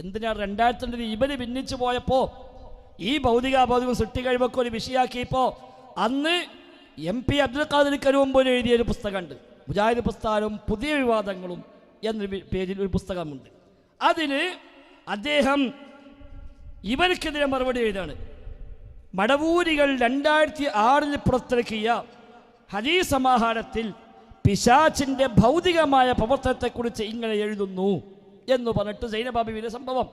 എന്തിനാ 2002 ഇവര് ഭിന്നിച്ചു പോയപ്പോൾ ഈ ഭൗതികാഭൗതികം സൃഷ്ടി കഴിവൊക്കെ ഒരു വിഷയമാക്കിയപ്പോൾ അന്ന് MP അബ്ദുൽ ഖാദിർ കരുവമ്പോൽ എഴുതിയൊരു പുസ്തകമുണ്ട്, മുജാഹിദ് പ്രസ്ഥാനവും പുതിയ വിവാദങ്ങളും എന്നൊരു പേജിൽ ഒരു പുസ്തകമുണ്ട്. അതിൽ അദ്ദേഹം ഇവർക്കെതിരെ മറുപടി എഴുതാണ്. മടവൂരികൾ 2006 പുറത്തിറക്കിയ ഹദീസ് സമാഹാരത്തിൽ പിശാചിൻ്റെ ഭൗതികമായ പ്രവർത്തനത്തെക്കുറിച്ച് ഇങ്ങനെ എഴുതുന്നു എന്ന് പറഞ്ഞിട്ട് സൈനബാബിയുടെ സംഭവം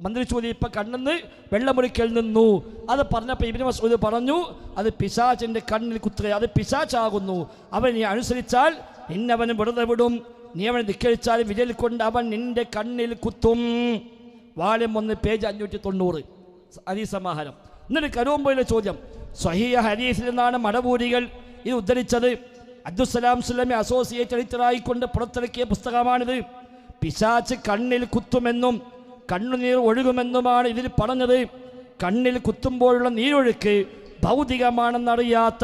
മന്ത്രിച്ചൂലി ഇപ്പം കണ്ണെന്ന് വെള്ളമുറിക്കൽ നിന്നു. അത് പറഞ്ഞപ്പോൾ ഇബ്നു മസ്ഊദ് പറഞ്ഞു, അത് പിശാചിൻ്റെ കണ്ണിൽ കുത്തുക, അത് പിശാചാകുന്നു. അവൻ നീ അനുസരിച്ചാൽ നിന്നവന് വെറുതെ വിടും, നീ അവനെ ധിക്കരിച്ചാൽ വിരൽ കൊണ്ട് അവൻ നിന്റെ കണ്ണിൽ കുത്തും. വാള്യം 1 പേജ് 590 ഹദീസ് സമാഹാരം. എന്നിട്ട് കരുവമ്പോയിലെ ചോദ്യം, സ്വഹീഹ ഹദീസിൽ നിന്നാണ് മടവൂരികൾ ഇത് ഉദ്ധരിച്ചത്. അബ്ദുസ്സലാം സുലമി അസോസിയേറ്റ് എഡിറ്ററായിക്കൊണ്ട് പുറത്തിറക്കിയ പുസ്തകമാണിത്. പിശാച് കണ്ണിൽ കുത്തുമെന്നും കണ്ണുനീർ ഒഴുകുമെന്നുമാണ് ഇതിൽ പറഞ്ഞത്. കണ്ണിൽ കുത്തുമ്പോഴുള്ള നീരൊഴുക്ക് ഭൗതികമാണെന്നറിയാത്ത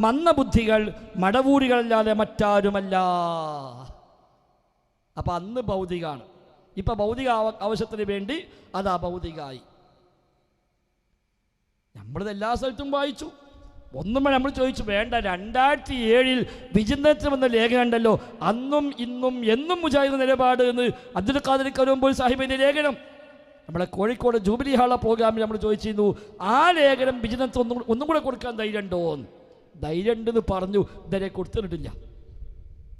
മന്ദബുദ്ധികൾ മടവൂരികളല്ലാതെ മറ്റാരുമല്ല. അപ്പം അന്ന് ഭൗതികമാണ്, ഇപ്പം ഭൗതിക ആവശ്യത്തിന് വേണ്ടി അത് അഭൗതികമായി. നമ്മളിത് എല്ലാ സ്ഥലത്തും വായിച്ചു. ഒന്നും നമ്മൾ ചോദിച്ചു വേണ്ട. 2007 വിചിന്തനത്തിൽ വന്ന ലേഖനം ഉണ്ടല്ലോ, അന്നും ഇന്നും എന്നും മുജാഹിദ് നിലപാട് എന്ന് അബ്ദുൽ ഖാദിർ കരുവമ്പോൽ സാഹിബിൻ്റെ ലേഖനം. നമ്മളെ കോഴിക്കോട് ജൂബിലി ഹാള പ്രോഗ്രാമിൽ നമ്മൾ ചോദിച്ചിരുന്നു, ആ ലേഖനം വിചിന്തനത്തിൽ ഒന്നും കൂടെ കൊടുക്കാൻ ധൈര്യമുണ്ടോ? ധൈര്യമുണ്ടെന്ന് പറഞ്ഞു, ഇതുവരെ കൊടുത്തിട്ടില്ല.